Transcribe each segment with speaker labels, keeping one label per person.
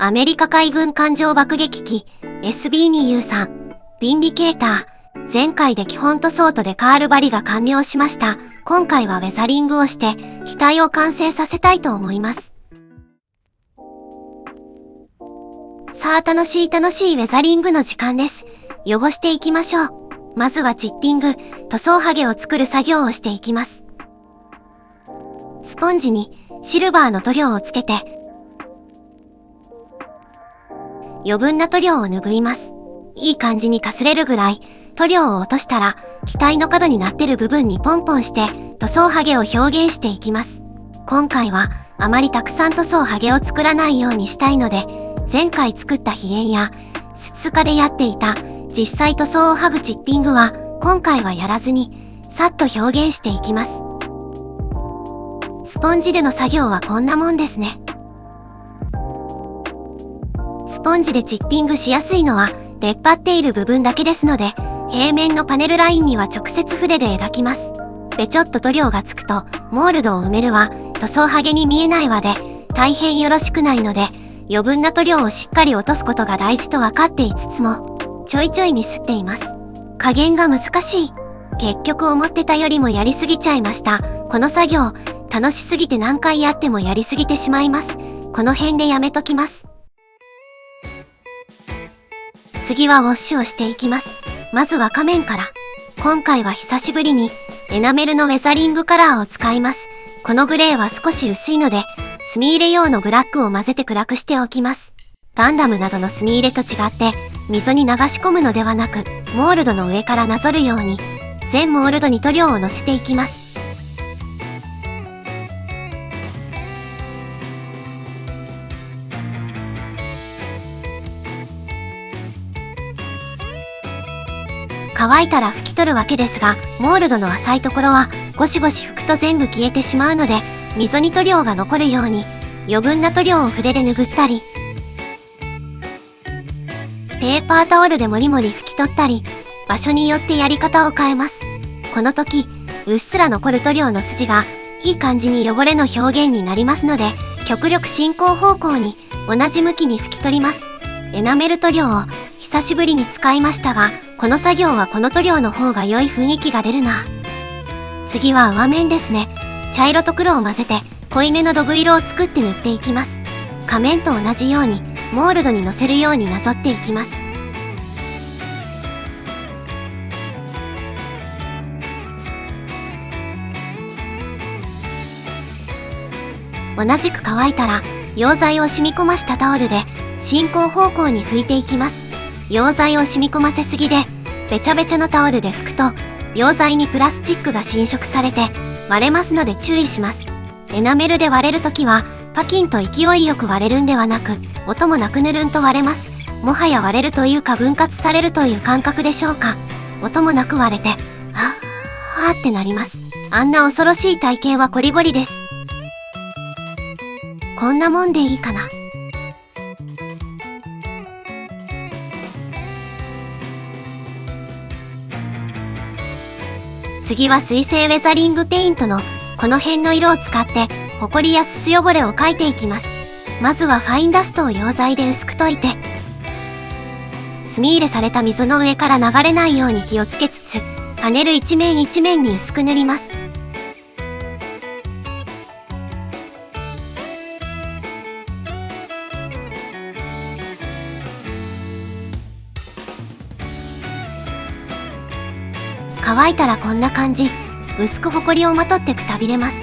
Speaker 1: アメリカ海軍艦上爆撃機 SB-2U3 ビンディケーター。前回で基本塗装とデカール張りが完了しました。今回はウェザリングをして機体を完成させたいと思います。さあ楽しいウェザリングの時間です。汚していきましょう。まずはチッピング、塗装ハゲを作る作業をしていきます。スポンジにシルバーの塗料をつけて余分な塗料を拭います。いい感じにかすれるぐらい塗料を落としたら機体の角になってる部分にポンポンして塗装ハゲを表現していきます。今回はあまりたくさん塗装ハゲを作らないようにしたいので、前回作った皮縁やスツカでやっていた実際塗装を剥ぐチッピングは今回はやらずにさっと表現していきます。スポンジでの作業はこんなもんですね。スポンジでチッピングしやすいのは出っ張っている部分だけですので、平面のパネルラインには直接筆で描きます。べちょっと塗料がつくとモールドを埋めるは塗装ハゲに見えないわで大変よろしくないので、余分な塗料をしっかり落とすことが大事と分かっていつつもちょいちょいミスっています。加減が難しい。結局思ってたよりもやりすぎちゃいました。この作業楽しすぎて何回やってもやりすぎてしまいます。この辺でやめときます。次はウォッシュをしていきます。まずは仮面から。今回は久しぶりにエナメルのウェザリングカラーを使います。このグレーは少し薄いので、墨入れ用のブラックを混ぜて暗くしておきます。ガンダムなどの墨入れと違って、溝に流し込むのではなく、モールドの上からなぞるように、全モールドに塗料をのせていきます。乾いたら拭き取るわけですが、モールドの浅いところはゴシゴシ拭くと全部消えてしまうので、溝に塗料が残るように余分な塗料を筆で拭ったり、ペーパータオルでもりもり拭き取ったり、場所によってやり方を変えます。この時うっすら残る塗料の筋がいい感じに汚れの表現になりますので、極力進行方向に同じ向きに拭き取ります。エナメル塗料を久しぶりに使いましたが、この作業はこの塗料の方が良い雰囲気が出るな。次は上面ですね。茶色と黒を混ぜて濃いめのドブ色を作って塗っていきます。仮面と同じようにモールドにのせるようになぞっていきます。同じく乾いたら溶剤を染み込ましたタオルで進行方向に拭いていきます。溶剤を染み込ませすぎでべちゃべちゃのタオルで拭くと溶剤にプラスチックが侵食されて割れますので注意します。エナメルで割れるときはパキンと勢いよく割れるんではなく、音もなくぬるんと割れます。もはや割れるというか分割されるという感覚でしょうか。音もなく割れてあってなります。あんな恐ろしい体験はこりごりです。こんなもんでいいかな。次は水性ウェザリングペイントのこの辺の色を使ってホコリやすす汚れを描いていきます。まずはファインダストを溶剤で薄く溶いて、墨入れされた溝の上から流れないように気をつけつつ、パネル一面一面に薄く塗ります。乾いたらこんな感じ、薄くホコリをまとってくたびれます。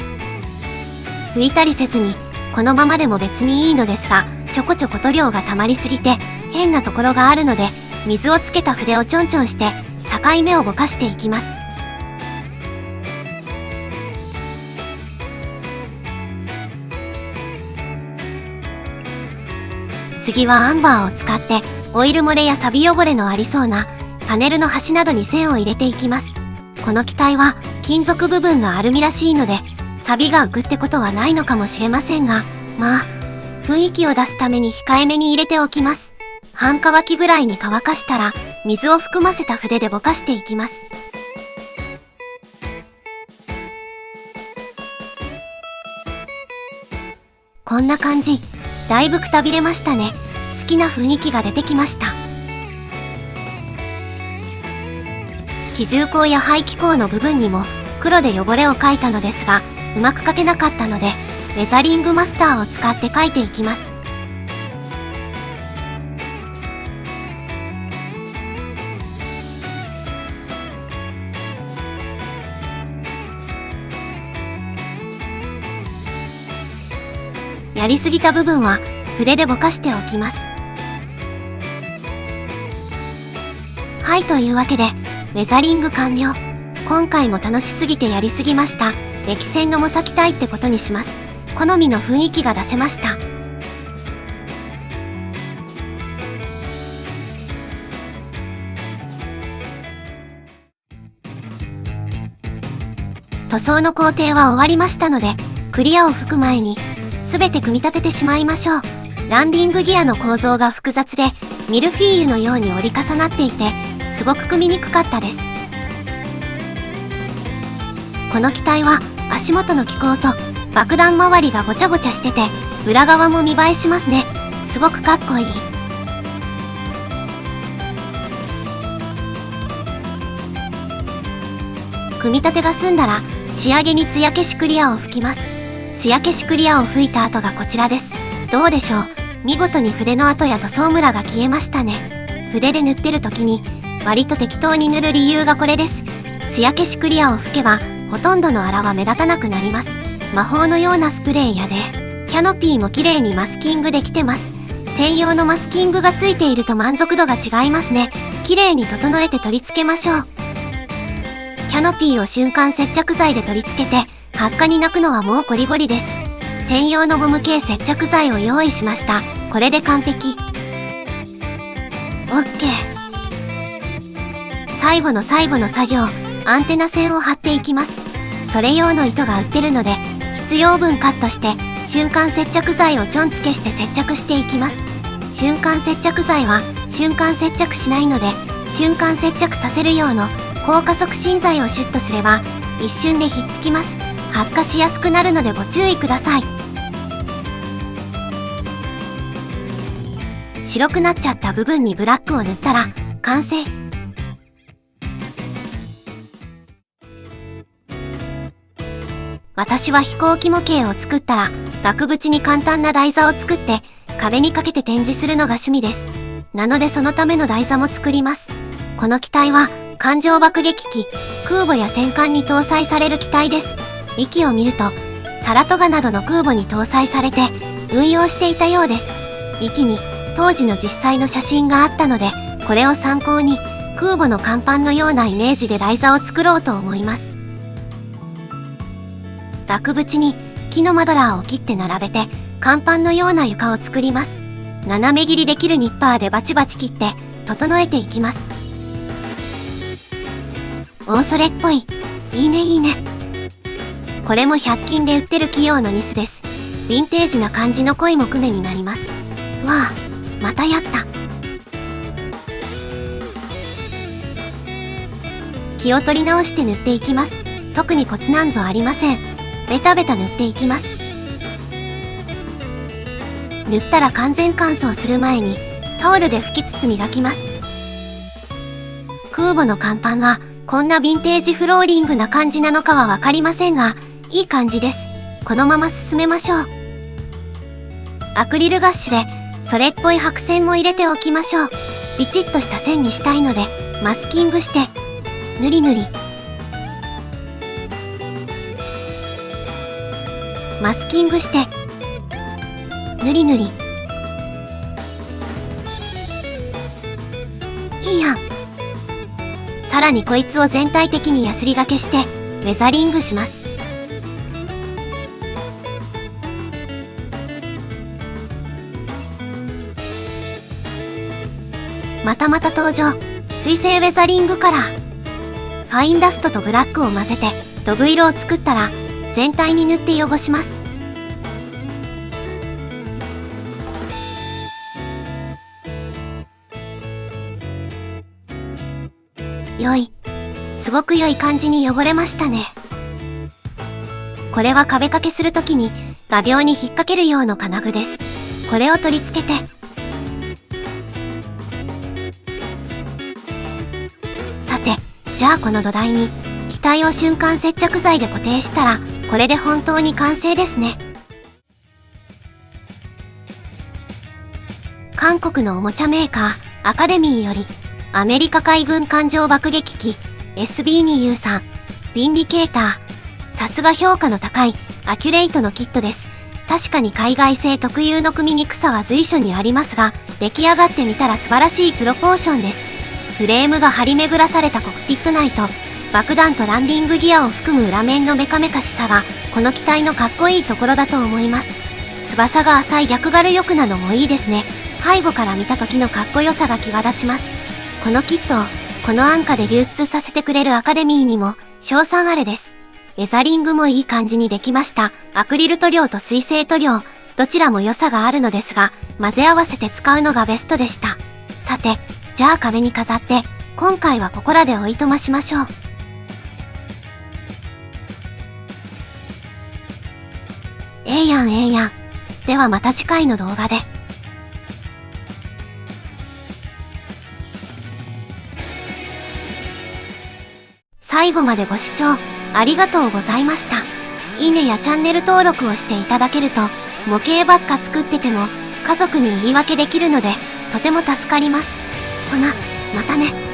Speaker 1: 拭いたりせずにこのままでも別にいいのですが、ちょこちょこ塗料が溜まりすぎて変なところがあるので、水をつけた筆をちょんちょんして境目をぼかしていきます。次はアンバーを使ってオイル漏れや錆汚れのありそうなパネルの端などに線を入れていきます。この機体は金属部分がアルミらしいので錆が浮くってことはないのかもしれませんが、まあ雰囲気を出すために控えめに入れておきます。半乾きぐらいに乾かしたら水を含ませた筆でぼかしていきます。こんな感じ。だいぶくたびれましたね。好きな雰囲気が出てきました。機重口や排気口の部分にも黒で汚れを描いたのですが、うまく描けなかったので、ウェザリングマスターを使って描いていきます。やりすぎた部分は筆でぼかしておきます。はい、というわけでウェザリング完了。今回も楽しすぎてやりすぎました。歴戦のモサキ隊ってことにします。好みの雰囲気が出せました。塗装の工程は終わりましたので、クリアを吹く前に全て組み立ててしまいましょう。ランディングギアの構造が複雑で、ミルフィーユのように折り重なっていて、すごく組みにくかったです。この機体は足元の機構と爆弾周りがごちゃごちゃしてて、裏側も見栄えしますね。すごくかっこいい。組み立てが済んだら仕上げに艶消しクリアを吹きます。艶消しクリアを吹いた後がこちらです。どうでしょう。見事に筆の跡や塗装ムラが消えましたね。筆で塗ってる時に割と適当に塗る理由がこれです。艶消しクリアを吹けばほとんどの粗は目立たなくなります。魔法のようなスプレーやで、キャノピーも綺麗にマスキングできてます。専用のマスキングがついていると満足度が違いますね。綺麗に整えて取り付けましょう。キャノピーを瞬間接着剤で取り付けて、発火に泣くのはもうゴリゴリです。専用のゴム系接着剤を用意しました。これで完璧。OK。最後の最後の作業、アンテナ線を貼っていきます。それ用の糸が売ってるので、必要分カットして、瞬間接着剤をちょんつけして接着していきます。瞬間接着剤は瞬間接着しないので、瞬間接着させる用の硬化促進剤をシュッとすれば、一瞬でひっつきます。発火しやすくなるのでご注意ください。白くなっちゃった部分にブラックを塗ったら完成。私は飛行機模型を作ったら額縁に簡単な台座を作って壁にかけて展示するのが趣味です。なのでそのための台座も作ります。この機体は艦上爆撃機、空母や戦艦に搭載される機体です。ウィキを見るとサラトガなどの空母に搭載されて運用していたようです。ウィキに当時の実際の写真があったので、これを参考に空母の甲板のようなイメージで台座を作ろうと思います。額縁に木のマドラーを切って並べて甲板のような床を作ります。斜め切りできるニッパーでバチバチ切って整えていきます。オーソレっぽい。いいねいいね。これも100均で売ってる器用のニスです。ヴィンテージな感じの濃い木目になります。わあ、またやった。気を取り直して塗っていきます。特にコツなんぞありません。ベタベタ塗っていきます。塗ったら完全乾燥する前にタオルで拭きつつ磨きます。空母の甲板がこんなヴィンテージフローリングな感じなのかはわかりませんが、いい感じです。このまま進めましょう。アクリルガッシュでそれっぽい白線も入れておきましょう。ビチッとした線にしたいのでマスキングしてぬりぬり。マスキングしてぬりぬり。いいやん。さらにこいつを全体的にヤスリがけしてウェザリングします。またまた登場。水性ウェザリングカラー。ファインダストとブラックを混ぜてドブ色を作ったら全体に塗って汚します。良い。すごく良い感じに汚れましたね。これは壁掛けするときに画鋲に引っ掛ける用の金具です。これを取り付けてじゃあこの土台に機体を瞬間接着剤で固定したら、これで本当に完成ですね。韓国のおもちゃメーカーアカデミーよりアメリカ海軍艦上爆撃機 SB-2U3 ビンディケーター、さすが評価の高いアキュレイトのキットです。確かに海外製特有の組みにくさは随所にありますが、出来上がってみたら素晴らしいプロポーションです。フレームが張り巡らされたコックピット内と爆弾とランディングギアを含む裏面のメカメカしさがこの機体のかっこいいところだと思います。翼が浅い逆軽翼なのもいいですね。背後から見た時のかっこよさが際立ちます。このキットをこの安価で流通させてくれるアカデミーにも賞賛あれです。レザリングもいい感じにできました。アクリル塗料と水性塗料、どちらも良さがあるのですが、混ぜ合わせて使うのがベストでした。さて、じゃあ壁に飾って、今回はここらでおいとましましょう。ええやんええやん。ではまた次回の動画で。最後までご視聴ありがとうございました。いいねやチャンネル登録をしていただけると、模型ばっか作ってても家族に言い訳できるので、とても助かります。ほな、またね。